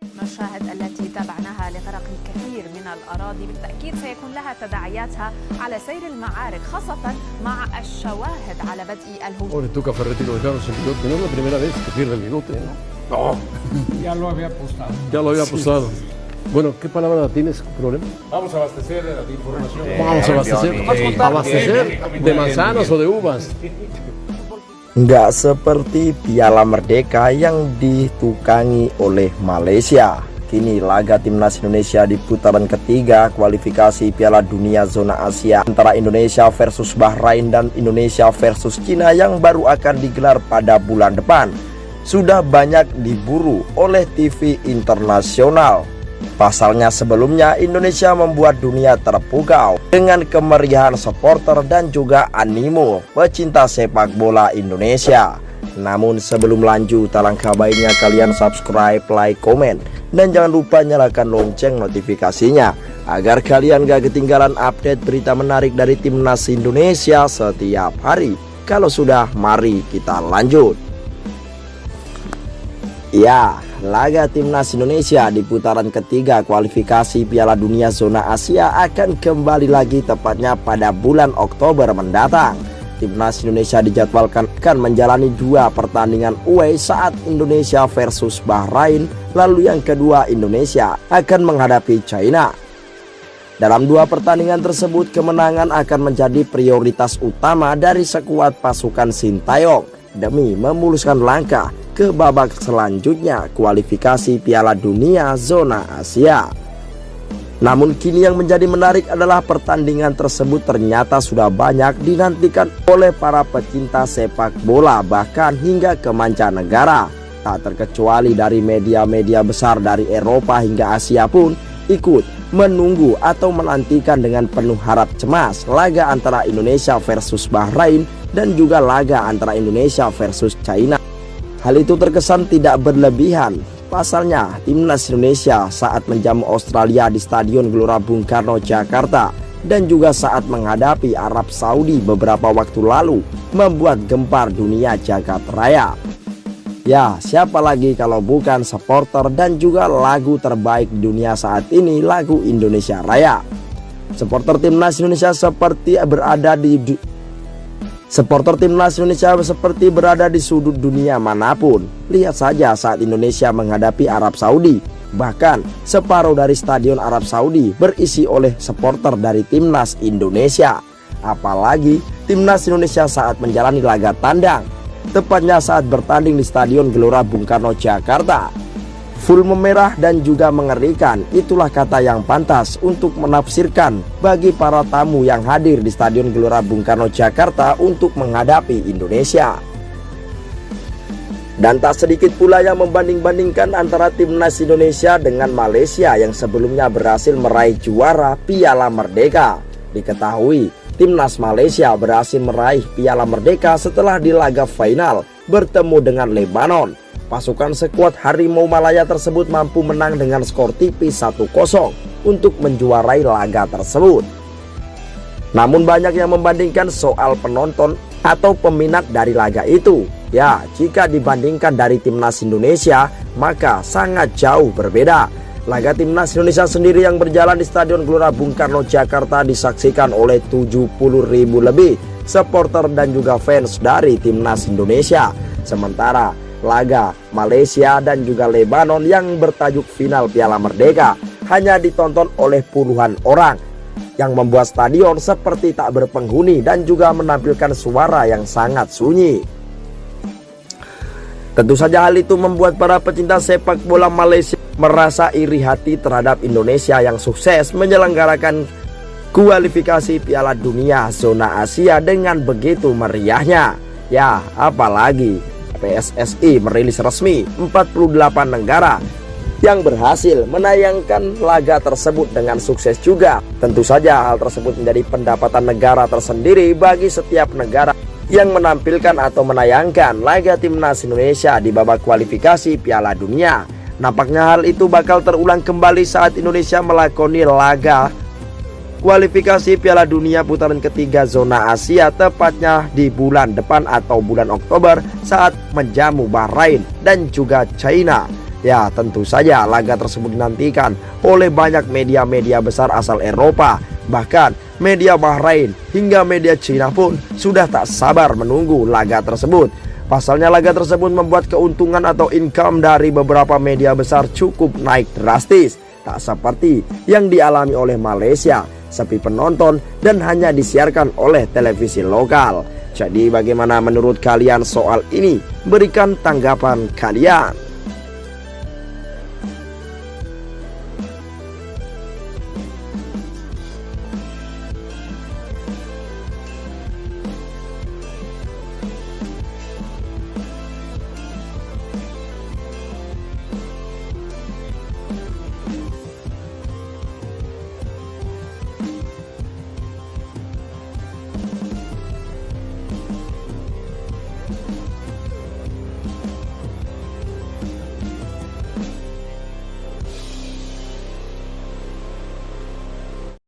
المشاهد التي تابعناها لغرق الكثير من الأراضي بالتأكيد سيكون لها تداعياتها على سير المعارك خاصة مع الشواهد على بدء الهجوم. Ahora toca Ferretti lo dejaron sin piloto, no es la primera vez que pierde el bigote. No, Ya lo había apostado. ya lo había apostado. Bueno, ¿qué palabra tienes? ¿Problema? Vamos a abastecer de información. Vamos a abastecer. ¿Abastecer de manzanas o de uvas? Nggak seperti Piala Merdeka yang ditukangi oleh Malaysia. Kini laga timnas Indonesia di putaran ketiga kualifikasi Piala Dunia Zona Asia antara Indonesia versus Bahrain dan Indonesia versus Cina yang baru akan digelar pada bulan depan sudah banyak diburu oleh TV internasional. Pasalnya sebelumnya Indonesia membuat dunia terpukau dengan kemeriahan supporter dan juga animo pecinta sepak bola Indonesia. Namun sebelum lanjut, alangkah baiknya kalian subscribe, like, komen, dan jangan lupa nyalakan lonceng notifikasinya agar kalian gak ketinggalan update berita menarik dari timnas Indonesia setiap hari. Kalau sudah, mari kita lanjut. Ya, laga timnas Indonesia di putaran ketiga kualifikasi Piala Dunia Zona Asia akan kembali lagi tepatnya pada bulan Oktober mendatang. Timnas Indonesia dijadwalkan akan menjalani 2 pertandingan away saat Indonesia versus Bahrain, lalu yang kedua Indonesia akan menghadapi China. Dalam 2 pertandingan tersebut, kemenangan akan menjadi prioritas utama dari skuad pasukan Sintayong demi memuluskan langkah ke babak selanjutnya kualifikasi Piala Dunia Zona Asia. Namun kini yang menjadi menarik adalah pertandingan tersebut ternyata sudah banyak dinantikan oleh para pecinta sepak bola bahkan hingga ke mancanegara. Tak terkecuali dari media-media besar dari Eropa hingga Asia pun ikut menunggu atau menantikan dengan penuh harap cemas laga antara Indonesia versus Bahrain dan juga laga antara Indonesia versus China. Hal itu terkesan tidak berlebihan. Pasalnya, timnas Indonesia saat menjamu Australia di Stadion Gelora Bung Karno, Jakarta, dan juga saat menghadapi Arab Saudi beberapa waktu lalu membuat gempar dunia jagat raya. Ya, siapa lagi kalau bukan supporter dan juga lagu terbaik di dunia saat ini, lagu Indonesia Raya. Supporter timnas Indonesia seperti berada di sudut dunia manapun. Lihat saja saat Indonesia menghadapi Arab Saudi, bahkan separuh dari stadion Arab Saudi berisi oleh supporter dari timnas Indonesia. Apalagi timnas Indonesia saat menjalani laga tandang, tepatnya saat bertanding di Stadion Gelora Bung Karno, Jakarta. Full memerah dan juga mengerikan, itulah kata yang pantas untuk menafsirkan bagi para tamu yang hadir di Stadion Gelora Bung Karno, Jakarta untuk menghadapi Indonesia. Dan tak sedikit pula yang membanding-bandingkan antara timnas Indonesia dengan Malaysia yang sebelumnya berhasil meraih juara Piala Merdeka. Diketahui, timnas Malaysia berhasil meraih Piala Merdeka setelah di laga final bertemu dengan Lebanon. Pasukan skuad Harimau Malaya tersebut mampu menang dengan skor tipis 1-0 untuk menjuarai laga tersebut. Namun banyak yang membandingkan soal penonton atau peminat dari laga itu. Ya, jika dibandingkan dari timnas Indonesia, maka sangat jauh berbeda. Laga timnas Indonesia sendiri yang berjalan di Stadion Gelora Bung Karno, Jakarta disaksikan oleh 70.000 lebih supporter dan juga fans dari timnas Indonesia. Sementara laga Malaysia dan juga Lebanon yang bertajuk final Piala Merdeka hanya ditonton oleh puluhan orang, yang membuat stadion seperti tak berpenghuni dan juga menampilkan suara yang sangat sunyi. Tentu saja hal itu membuat para pecinta sepak bola Malaysia merasa iri hati terhadap Indonesia yang sukses menyelenggarakan kualifikasi Piala Dunia Zona Asia dengan begitu meriahnya. Ya, apalagi PSSI merilis resmi 48 negara yang berhasil menayangkan laga tersebut dengan sukses juga. Tentu saja hal tersebut menjadi pendapatan negara tersendiri bagi setiap negara yang menampilkan atau menayangkan laga timnas Indonesia di babak kualifikasi Piala Dunia. Nampaknya hal itu bakal terulang kembali saat Indonesia melakoni laga kualifikasi Piala Dunia putaran ketiga zona Asia tepatnya di bulan depan atau bulan Oktober saat menjamu Bahrain dan juga China. Ya, tentu saja laga tersebut dinantikan oleh banyak media-media besar asal Eropa. Bahkan media Bahrain hingga media Cina pun sudah tak sabar menunggu laga tersebut. Pasalnya laga tersebut membuat keuntungan atau income dari beberapa media besar cukup naik drastis. Tak seperti yang dialami oleh Malaysia, sepi penonton dan hanya disiarkan oleh televisi lokal. Jadi bagaimana menurut kalian soal ini? Berikan tanggapan kalian.